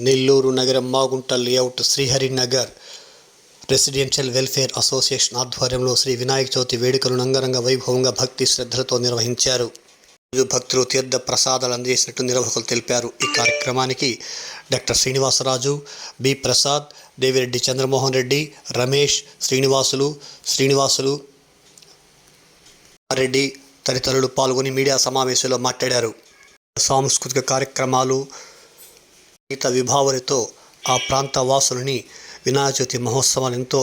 నెల్లూరు నగరం Magunta layout Sriharinagar residential welfare association ఆధ్వర్యంలో శ్రీ వినాయక చవితి వేడుకలను అంగరంగ వైభవంగా భక్తి శ్రద్ధలతో నిర్వహించారు. భక్తులు తీర్థ ప్రసాదాలు అందజేసినట్టు నిర్వాహకులు తెలిపారు. ఈ కార్యక్రమానికి డాక్టర్ శ్రీనివాసరాజు, బి ప్రసాద్, దేవిరెడ్డి చంద్రమోహన్ రెడ్డి, రమేష్, శ్రీనివాసులు రెడ్డి తదితరులు పాల్గొని మీడియా సమావేశంలో మాట్లాడారు. సాంస్కృతిక కార్యక్రమాలు, గీత విభావరితో ఆ ప్రాంత వాసులని వినాయక చవితి మహోత్సవాలు ఎంతో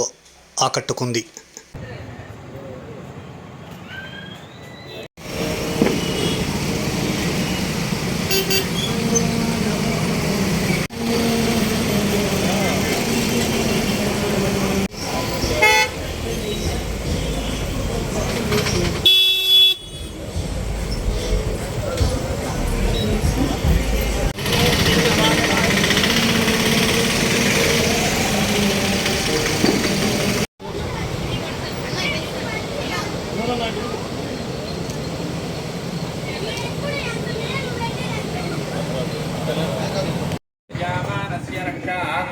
ఆకట్టుకుంది.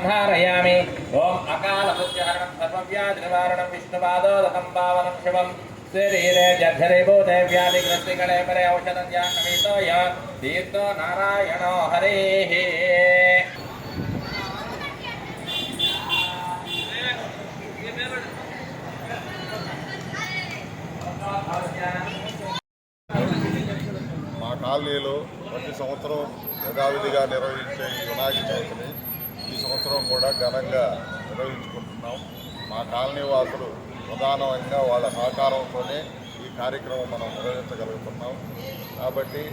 ధారయామి. ఓం అకాలపుత్యహరణం సర్వవ్యాధినివారణం విష్ణుపాదోదకం పావనం శివం శరీరే జర్జరీభూతే వ్యాధిగ్రస్తికళే పరే ఔషధం ధ్యానమితోయ తీర్థో నారాయణో హరేః. మా కాలనీలో ప్రతి సంవత్సరం యథావిధిగా నిర్వహించే ఈ వినాయక చవితిని ఈ సంవత్సరం కూడా ఘనంగా నిర్వహించుకుంటున్నాం. మా కాలనీ వాసులు ప్రధానంగా వాళ్ళ సహకారంతోనే ఈ కార్యక్రమం మనం నిర్వహించగలుగుతున్నాం. కాబట్టి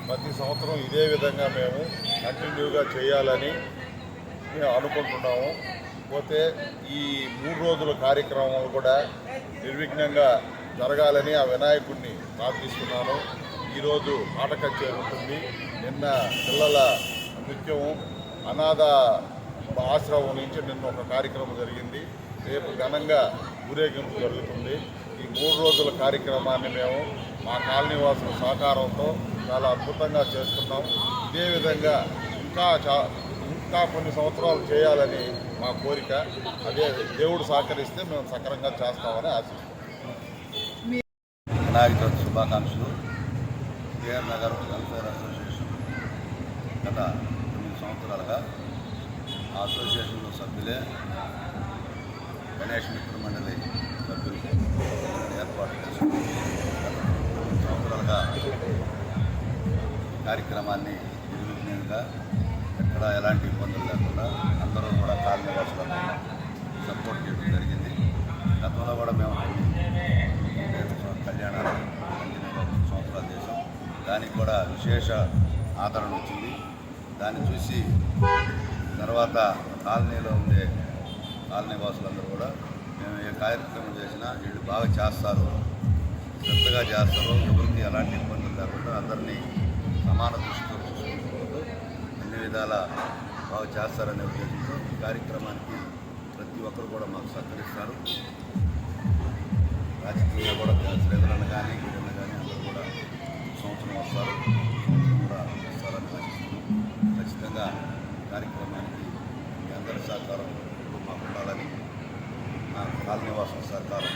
ప్రతి సంవత్సరం ఇదే విధంగా మేము కంటిన్యూగా చేయాలని మేము అనుకుంటున్నాము. పోతే ఈ 3 రోజుల కార్యక్రమాలు కూడా నిర్విఘ్నంగా జరగాలని ఆ వినాయకుడిని ప్రార్థిస్తున్నాను. ఈరోజు ఆట కచేరీ ఉంటుంది. నిన్న పిల్లల నృత్యము, అనాథ ఆశ్రమం నుంచి నిన్న ఒక కార్యక్రమం జరిగింది. రేపు ఘనంగా ఊరేగింపు జరుగుతుంది. ఈ 3 రోజుల కార్యక్రమాన్ని మేము మా కాలనీ వాసుల సహకారంతో చాలా అద్భుతంగా చేస్తున్నాం. ఇదే విధంగా ఇంకా కొన్ని సంవత్సరాలు చేయాలని మా కోరిక. అదే దేవుడు సహకరిస్తే మేము సక్రమంగా చేస్తామని ఆశిస్తున్నాం. వినాయక చవితి శుభాకాంక్షలు. కేఆర్ నగర్ వెల్ఫేర్ అసోసియేషన్ గత 9 సంవత్సరాలుగా అసోసియేషన్లో సభ్యులే గణేష్ మిత్ర మండలి సభ్యులు ఏర్పాటు చేసుకుని 9 సంవత్సరాలుగా కార్యక్రమాన్ని నిర్విఘ్నంగా ఎక్కడ ఎలాంటి ఇబ్బందులు లేకుండా అందరూ కూడా కాలనీ వాసులను సపోర్ట్ చేయడం జరిగింది. గతంలో కూడా మేము కళ్యాణాలు సంవత్సరాలు చేసాం. దానికి కూడా విశేష ఆదరణ వచ్చింది. దాన్ని చూసి తర్వాత కాలనీలో ఉండే కాలనీ వాసులందరూ కూడా మేము ఏ కార్యక్రమం చేసినా వీళ్ళు బాగా చేస్తారు, శ్రద్ధగా చేస్తారు, ఎవరికి ఎలాంటి ఇబ్బందులు లేకుండా అందరినీ సమాన దృష్టితో చూసుకుంటూ అన్ని విధాల బాగా చేస్తారనే ఉద్దేశంతో ఈ కార్యక్రమానికి ప్రతి ఒక్కరు కూడా మాకు సహకరిస్తారు. రాజకీయంగా కూడా శ్రీధరన్న కానీ వీరన్న కానీ అందరూ కూడా సంవత్సరం వస్తారు, సంవత్సరం కూడా వస్తారని ఆశిస్తున్నాం. ఖచ్చితంగా కార్యక్రమానికి మీ అందరి సహకారం మాకు ఉండాలని, నా కాలనీ వాసుల సహకారం